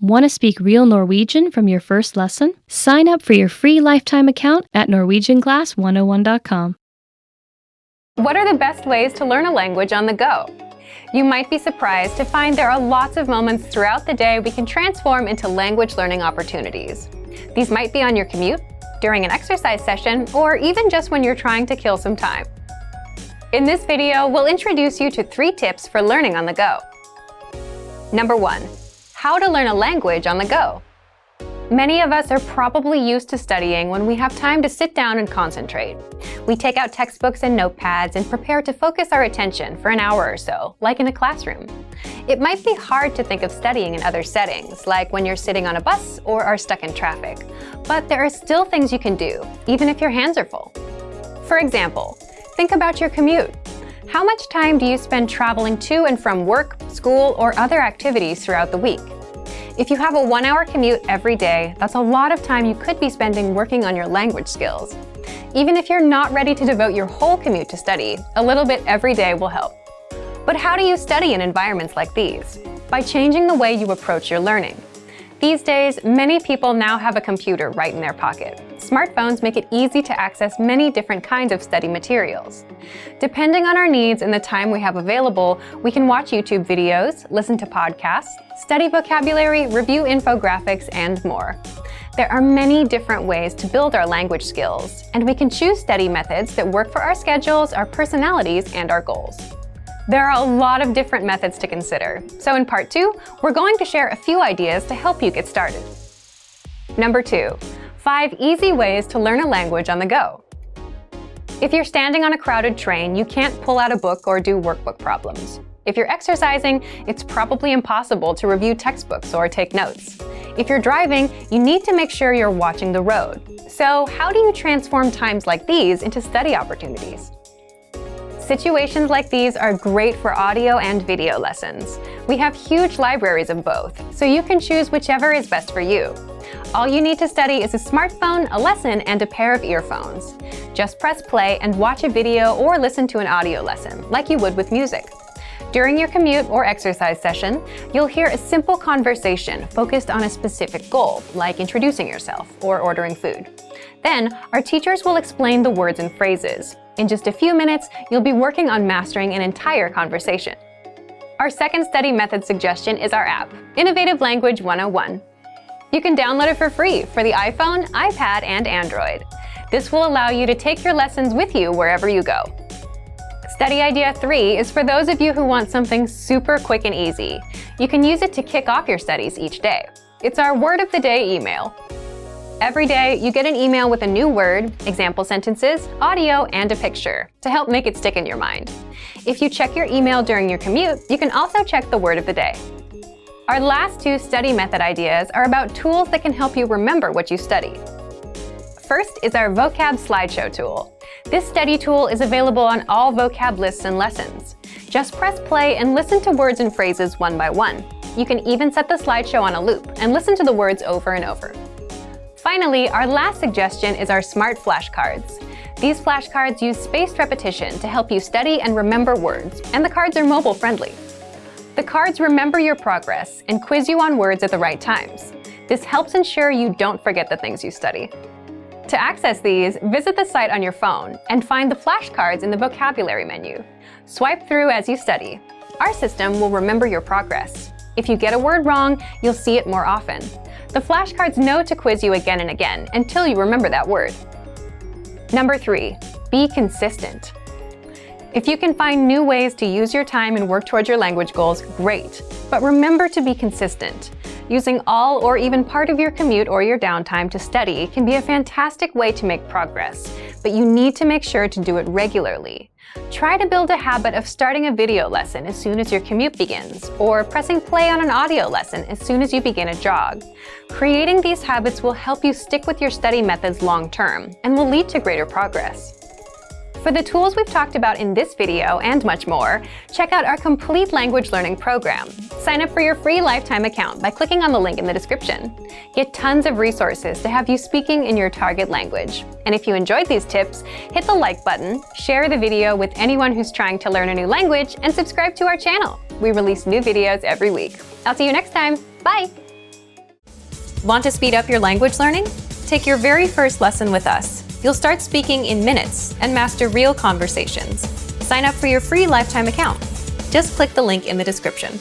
Want to speak real Norwegian from your first lesson? Sign up for your free lifetime account at norwegianclass101.com. What are the best ways to learn a language on the go? You might be surprised to find there are lots of moments throughout the day we can transform into language learning opportunities. These might be on your commute, during an exercise session, or even just when you're trying to kill some time. In this video, we'll introduce you to 3 tips for learning on the go. Number 1. How to learn a language on the go. Many of us are probably used to studying when we have time to sit down and concentrate. We take out textbooks and notepads and prepare to focus our attention for an hour or so, like in a classroom. It might be hard to think of studying in other settings, like when you're sitting on a bus or are stuck in traffic. But there are still things you can do, even if your hands are full. For example, think about your commute. How much time do you spend traveling to and from work, school, or other activities throughout the week? If you have a 1-hour commute every day, that's a lot of time you could be spending working on your language skills. Even if you're not ready to devote your whole commute to study, a little bit every day will help. But how do you study in environments like these? By changing the way you approach your learning. These days, many people now have a computer right in their pocket. Smartphones make it easy to access many different kinds of study materials. Depending on our needs and the time we have available, we can watch YouTube videos, listen to podcasts, study vocabulary, review infographics, and more. There are many different ways to build our language skills, and we can choose study methods that work for our schedules, our personalities, and our goals. There are a lot of different methods to consider, so in part 2, we're going to share a few ideas to help you get started. Number 2, 5 easy ways to learn a language on the go. If you're standing on a crowded train, you can't pull out a book or do workbook problems. If you're exercising, it's probably impossible to review textbooks or take notes. If you're driving, you need to make sure you're watching the road. So how do you transform times like these into study opportunities? Situations like these are great for audio and video lessons. We have huge libraries of both, so you can choose whichever is best for you. All you need to study is a smartphone, a lesson, and a pair of earphones. Just press play and watch a video or listen to an audio lesson, like you would with music. During your commute or exercise session, you'll hear a simple conversation focused on a specific goal, like introducing yourself or ordering food. Then, our teachers will explain the words and phrases. In just a few minutes, you'll be working on mastering an entire conversation. Our second study method suggestion is our app, Innovative Language 101. You can download it for free for the iPhone, iPad, and Android. This will allow you to take your lessons with you wherever you go. Study idea 3 is for those of you who want something super quick and easy. You can use it to kick off your studies each day. It's our word of the day email. Every day, you get an email with a new word, example sentences, audio, and a picture to help make it stick in your mind. If you check your email during your commute, you can also check the word of the day. Our last 2 study method ideas are about tools that can help you remember what you study. First is our vocab slideshow tool. This study tool is available on all vocab lists and lessons. Just press play and listen to words and phrases one by one. You can even set the slideshow on a loop and listen to the words over and over. Finally, our last suggestion is our smart flashcards. These flashcards use spaced repetition to help you study and remember words, and the cards are mobile friendly. The cards remember your progress and quiz you on words at the right times. This helps ensure you don't forget the things you study. To access these, visit the site on your phone and find the flashcards in the vocabulary menu. Swipe through as you study. Our system will remember your progress. If you get a word wrong, you'll see it more often. The flashcards know to quiz you again and again until you remember that word. Number 3, be consistent. If you can find new ways to use your time and work towards your language goals, great. But remember to be consistent. Using all or even part of your commute or your downtime to study can be a fantastic way to make progress, but you need to make sure to do it regularly. Try to build a habit of starting a video lesson as soon as your commute begins, or pressing play on an audio lesson as soon as you begin a jog. Creating these habits will help you stick with your study methods long term and will lead to greater progress. For the tools we've talked about in this video and much more, check out our complete language learning program. Sign up for your free lifetime account by clicking on the link in the description. Get tons of resources to have you speaking in your target language. And if you enjoyed these tips, hit the like button, share the video with anyone who's trying to learn a new language, and subscribe to our channel. We release new videos every week. I'll see you next time. Bye! Want to speed up your language learning? Take your very first lesson with us. You'll start speaking in minutes and master real conversations. Sign up for your free lifetime account. Just click the link in the description.